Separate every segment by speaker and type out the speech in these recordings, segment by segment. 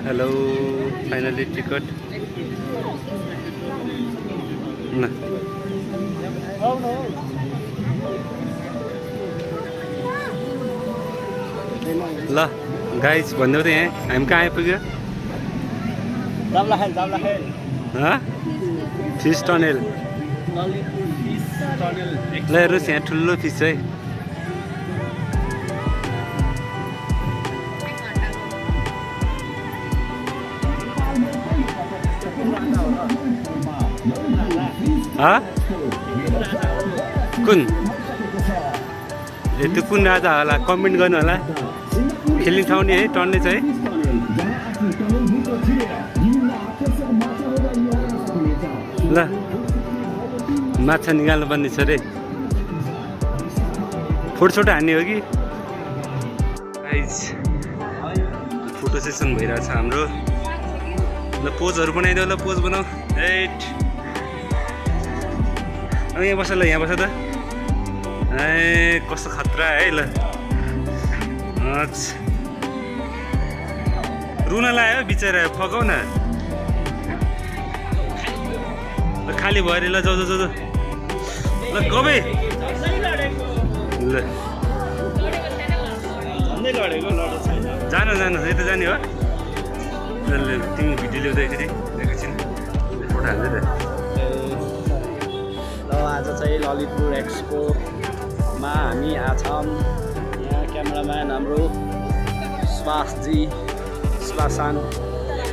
Speaker 1: Hello finally ticket न ल guys भन्दै त यहाँ हामी कहाँ आइपुग्यो फिस टनेल ल हेर्नुहोस् यहाँ ठुलो फिस है कुन त्यो कुन राजा होला कमेन्ट गर्नु होला खेल्ने ठाउँ नि है टन्ने चाहिँ ल माछा निकाल्नु पर्ने छ रे फोटो हान्ने हो कि फोटो सेसन भइरहेछ हाम्रो ल पोजहरू बनाइदेऊ ल पोज बनाऊ एट अब यहाँ बस ल यहाँ बस त ए कस्तो खतरा है ल रुन लाग्यो बिचरा फकाउ न खाली भयो ल जाऊ जाऊ ल कबै ल जानु जानु यता जाने हो तिमी भिडियो ल्याउँदाखेरि एकैछिन फोटो हाल्दै त
Speaker 2: आज चाहिँ ललितपुर एक्सपोमा हामी आछौँ यहाँ क्यामेराम्यान हाम्रो सुभाषान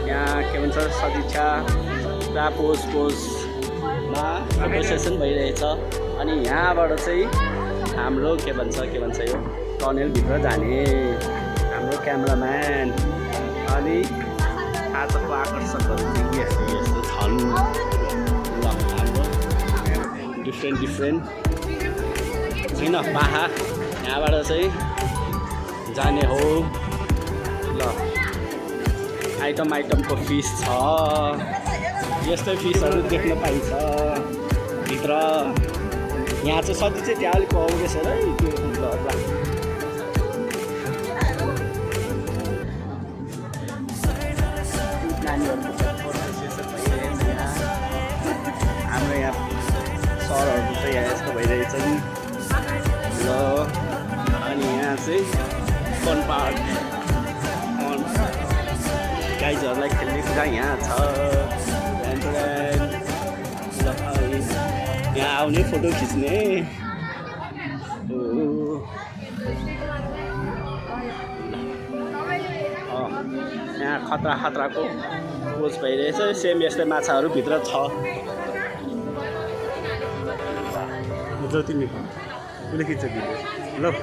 Speaker 2: यहाँ के भन्छ सदिच्छा पुरा पोजमा फोटो सेसन भइरहेछ अनि यहाँबाट चाहिँ हाम्रो के भन्छ यो टनेलभित्र जाने हाम्रो क्यामेराम्यान अनि आजको आकर्षकहरू यस्तो छन् डिफ्रेन्ट होइन पाहा यहाँबाट चाहिँ जाने हो ल आइटमको फिस छ यस्तै फिसहरू देख्न पाइन्छ भित्र यहाँ चाहिँ सधैँ चाहिँ त्यहाँ अलिक आउँदैछ है त्यो नानीहरूको हाम्रो यहाँ सरहरू चाहिँ यहाँ यस्तो भइरहेछ नि ल अनि यहाँ चाहिँ फन पार्क गाइजहरूलाई खेल्ने कुरा यहाँ छ यहाँ आउने फोटो खिच्ने यहाँ खतराको पोज भइरहेछ सेम यस्तै माछाहरू भित्र छ
Speaker 1: तिमी उसले खिच्छ भिडियो ल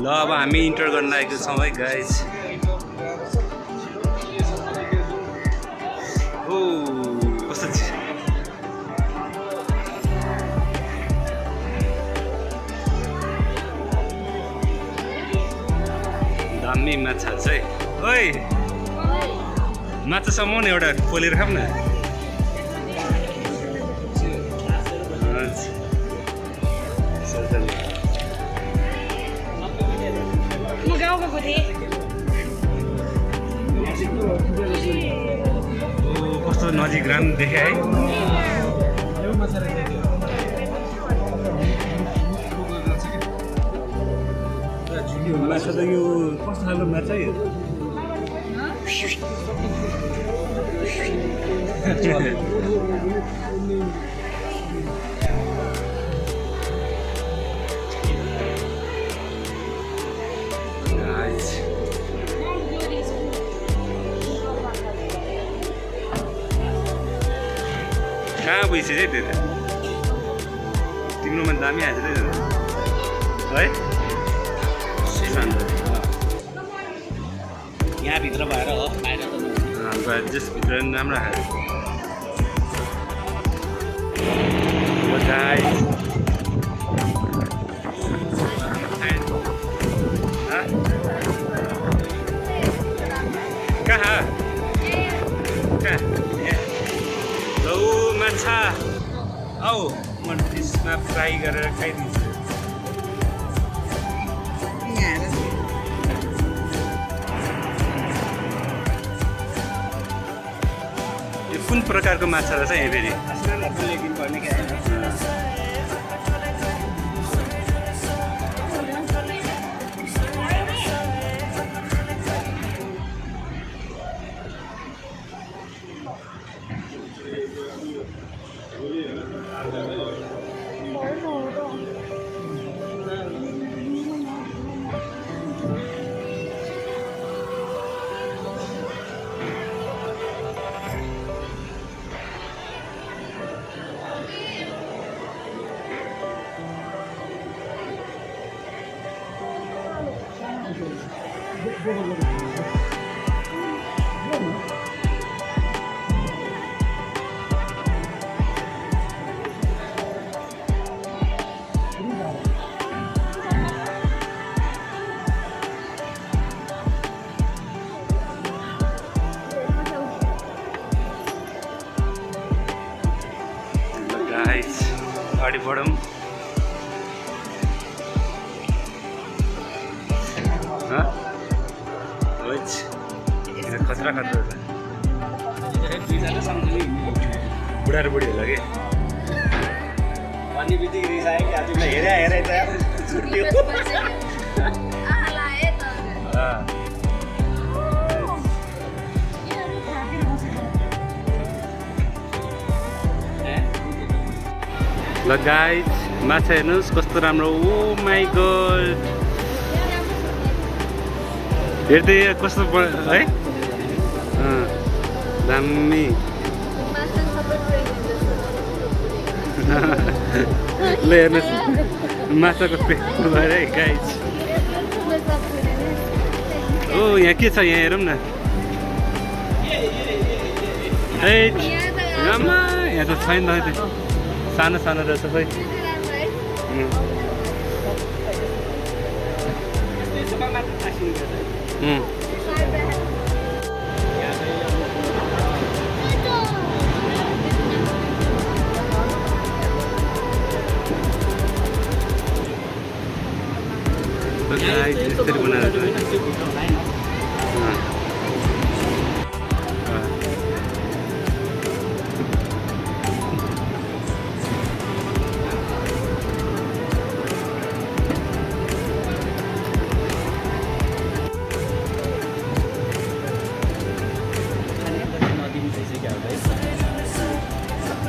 Speaker 1: ल अब हामी इन्टर गर्न लागेको छौँ है गाइज ओ कस्तो दामी माछा चाहिँ ओइ माछा समाउन एउटा खोलेर खाऊ न कस्तो नजिक राम देखे है माछा त यो कस्तो खालको माछा यो कहाँ गइसक्यो है त्यो त तिम्रोमा दामी हाल्छ है
Speaker 2: यहाँभित्र भएर हो बाहिर त नहुने।
Speaker 1: जसभित्र राम्रो खायो guys. कहाँ लौ माछा आऊ म त्यसमा फ्राई गरेर खाइदिन्छु। यो कुन प्रकारको माछा रहेछ यहाँ फेरि? Guys, अगाडि बढौँ। खतरा खतरा बुढा र बुढी होला कि
Speaker 2: भन्ने बित्तिकै रिसायो कि तिमीलाई हेरे त छुट्यो।
Speaker 1: ल गाइज माछा हेर्नुहोस् कस्तो राम्रो। ओ माई गॉड हेर्दै कस्तो है दामी। ल हेर्नुहोस् माछाको पेट भएर है गाइज। ओ यहाँ के छ यहाँ हेरौँ न। ए आमा यहाँ त छैन सानो सानो रहेछ खै। यसरी बनाएर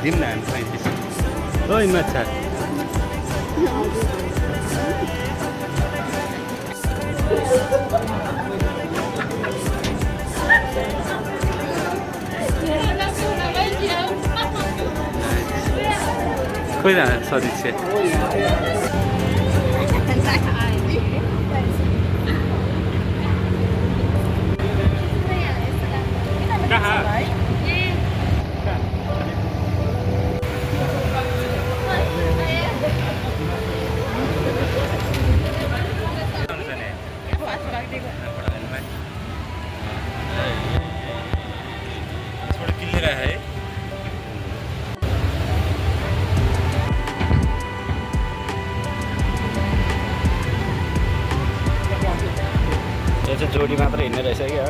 Speaker 1: दिउँ न हामी खाइदिन्छ। ओइ माछा खोइ न सदिच्छे कहाँ जोडी मात्र हिँड्ने रहेछ क्या।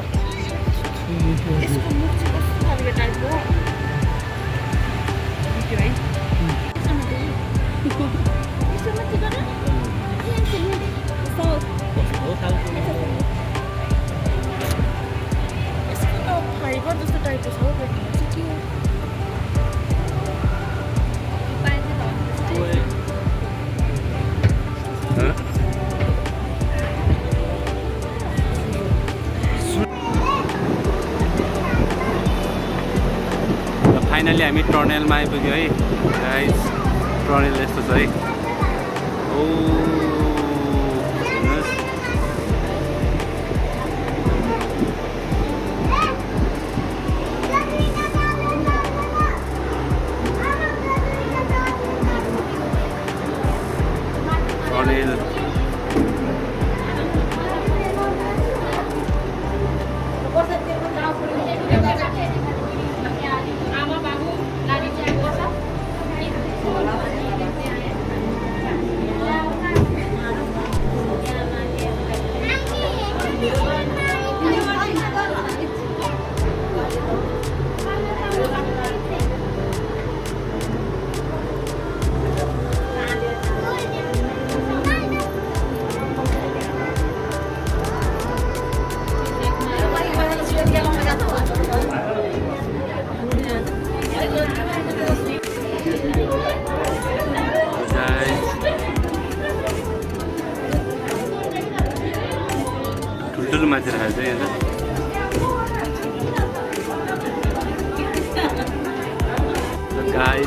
Speaker 1: फाइनली हामी टर्नेलमा आइपुग्यो है गाइस। टर्नेल यस्तो छ है। ओ हेर्नुहोस्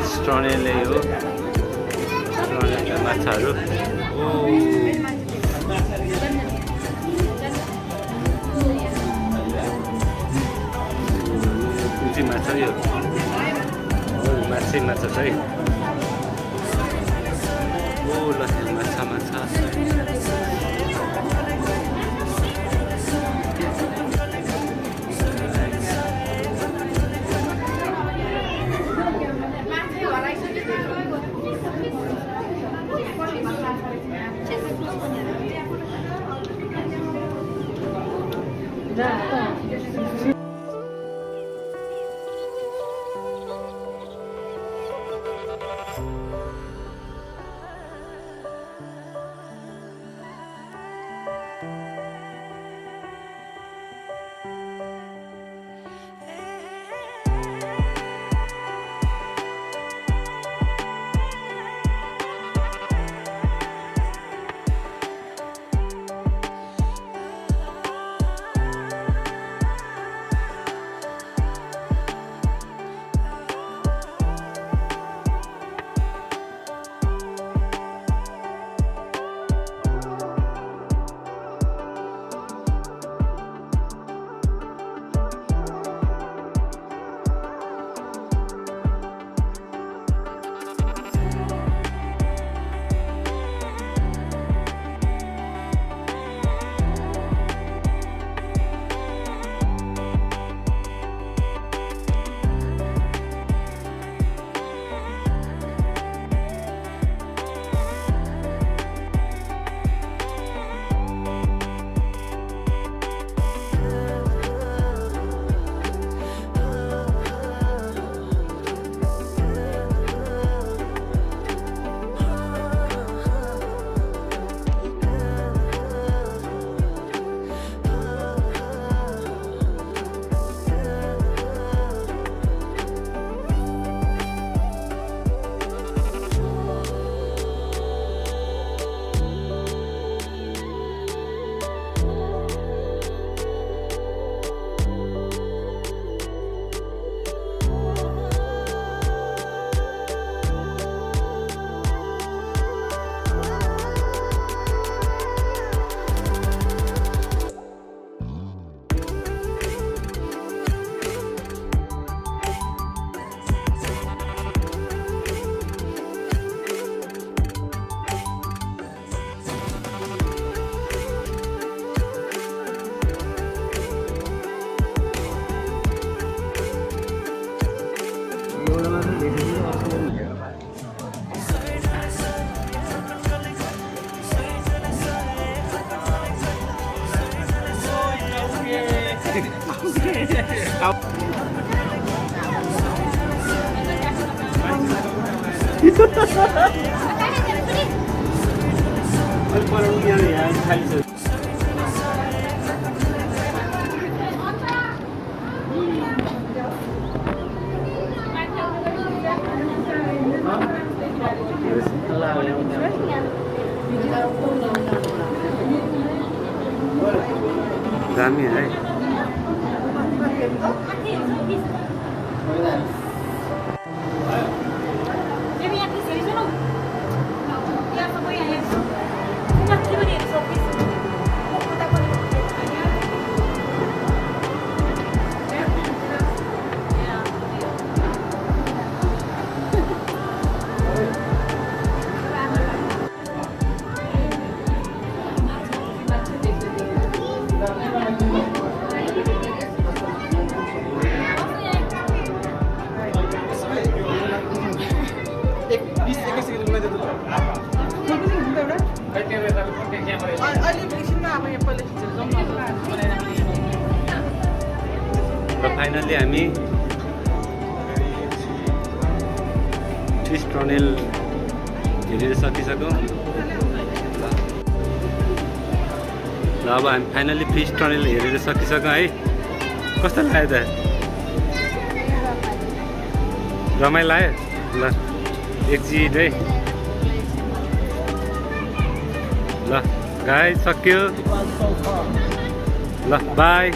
Speaker 1: फिस टनेलै हो टनेलका माछाहरू ओ कुन चाहिँ माछा यो माछै माछा छ है ओ ल माछा माछा
Speaker 2: दामी है फाइनली हामी फिस टनेल हेरेर सकिसक्यौँ। ल अब हामी फाइनली फिस टनेल हेरेर सकिसक्यौँ है। कस्तो लाग्यो त? रमाइलो लाग्यो? ल एकजिट है। ल गाइस सक्यो। ल बाई।